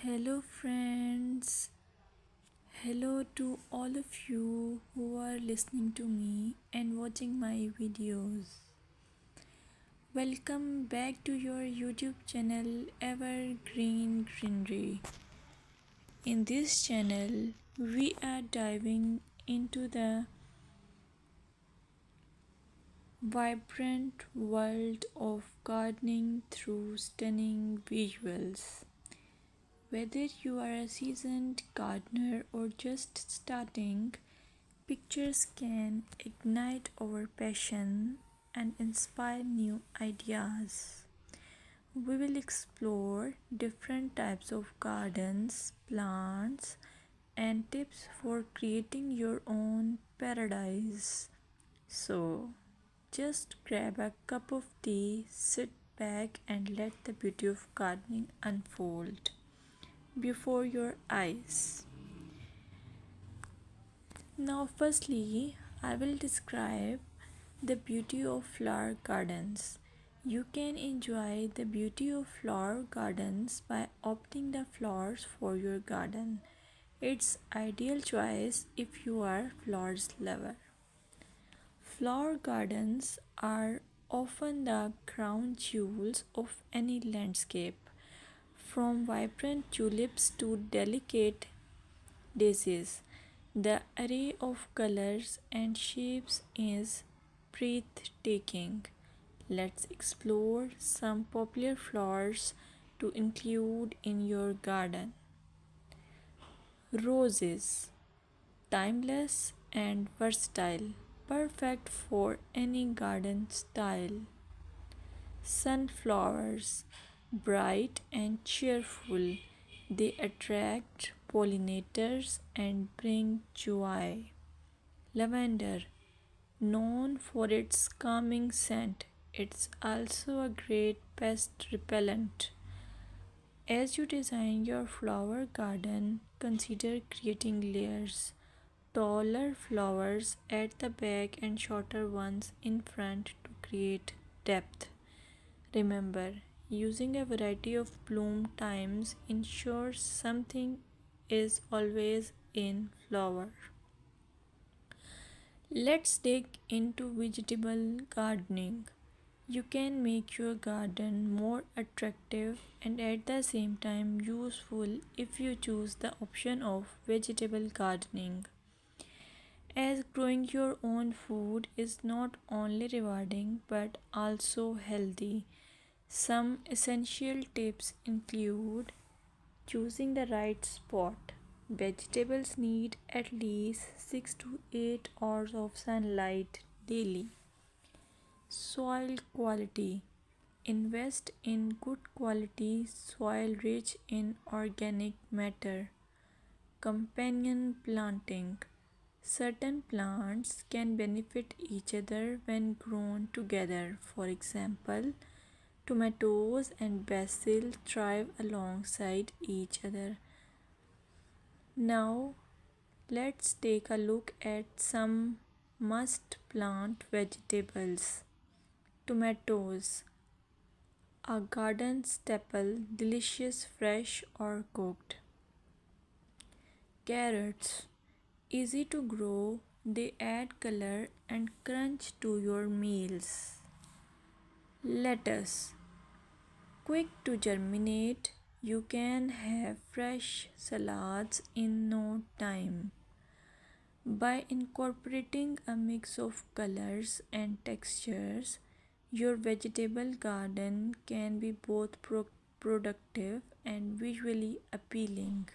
Hello, friends. Hello to all of you who are listening to me and watching my videos. Welcome back to your YouTube channel Evergreen Greenery. In this channel, we are diving into the vibrant world of gardening through stunning visuals. Whether you are a seasoned gardener or just starting, pictures can ignite our passion and inspire new ideas. We will explore different types of gardens, plants, and tips for creating your own paradise. So, just grab a cup of tea, sit back, and let the beauty of gardening unfold before your eyes. Now, firstly, I will describe the beauty of flower gardens. You can enjoy the beauty of flower gardens by opting the flowers for your garden. It's ideal choice if you are flowers lover. Flower gardens are often the crown jewels of any landscape, from vibrant tulips to delicate daisies. The array of colors and shapes is breathtaking. Let's explore some popular flowers to include in your garden. Roses, timeless and versatile, perfect for any garden style. Sunflowers, bright and cheerful, they attract pollinators and bring joy. Lavender, known for its calming scent, it's also a great pest repellent. As you design your flower garden, consider creating layers. Taller flowers at the back and shorter ones in front to create depth. Remember, using a variety of bloom times ensures something is always in flower. Let's dig into vegetable gardening. You can make your garden more attractive and at the same time useful if you choose the option of vegetable gardening. As growing your own food is not only rewarding but also healthy. Some essential tips include choosing the right spot. Vegetables need at least 6 to 8 hours of sunlight daily. Soil quality. Invest in good quality soil rich in organic matter. Companion planting. Certain plants can benefit each other when grown together. For example, tomatoes and basil thrive alongside each other. Now, let's take a look at some must plant vegetables. Tomatoes, a garden staple, delicious fresh or cooked. Carrots, easy to grow, they add color and crunch to your meals. Lettuce, quick to germinate, you can have fresh salads in no time. By incorporating a mix of colors and textures, your vegetable garden can be both productive and visually appealing.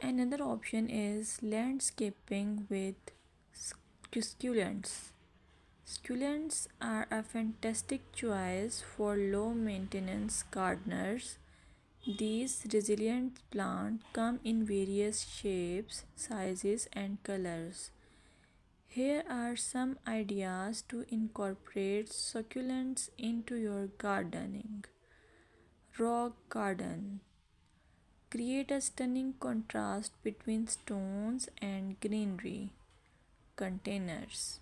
Another option is landscaping with succulents. Succulents are a fantastic choice for low maintenance gardeners. These resilient plants come in various shapes, sizes, and colors. Here are some ideas to incorporate succulents into your gardening. Rock garden. Create a stunning contrast between stones and greenery. Containers.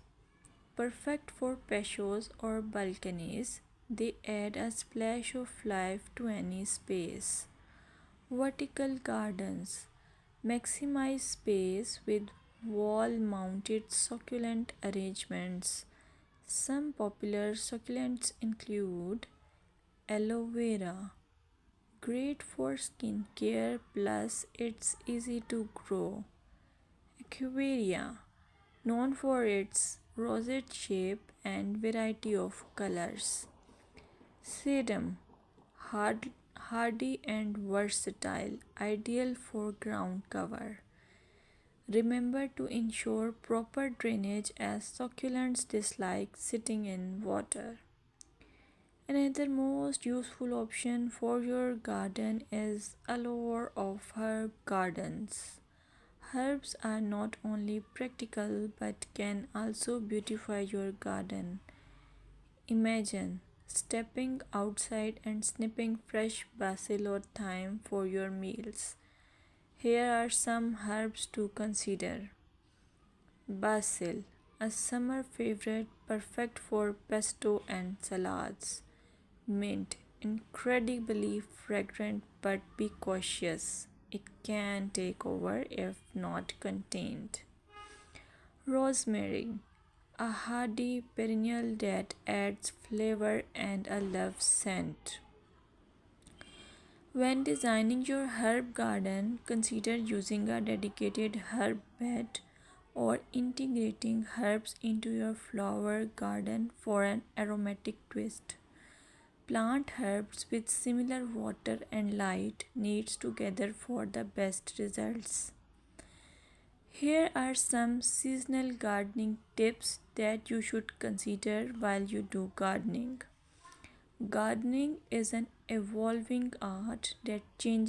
Perfect for patios or balconies, they add a splash of life to any space. Vertical gardens maximize space with wall mounted succulent arrangements. Some popular succulents include aloe vera, great for skin care plus it's easy to grow. Equivarium, known for its rosette shape and variety of colors. Sedum, hardy and versatile, ideal for ground cover. Remember to ensure proper drainage as succulents dislike sitting in water. Another most useful option for your garden is allure of herb gardens. Herbs are not only practical but can also beautify your garden. Imagine stepping outside and snipping fresh basil or thyme for your meals. Here are some herbs to consider. Basil, a summer favorite perfect for pesto and salads. Mint, incredibly fragrant but be cautious. It can take over if not contained. Rosemary, a hardy perennial that adds flavor and a love scent. When designing your herb garden, consider using a dedicated herb bed or integrating herbs into your flower garden for an aromatic twist. Plant herbs with similar water and light needs together for the best results. Here are some seasonal gardening tips that you should consider while you do gardening. Gardening is an evolving art that changes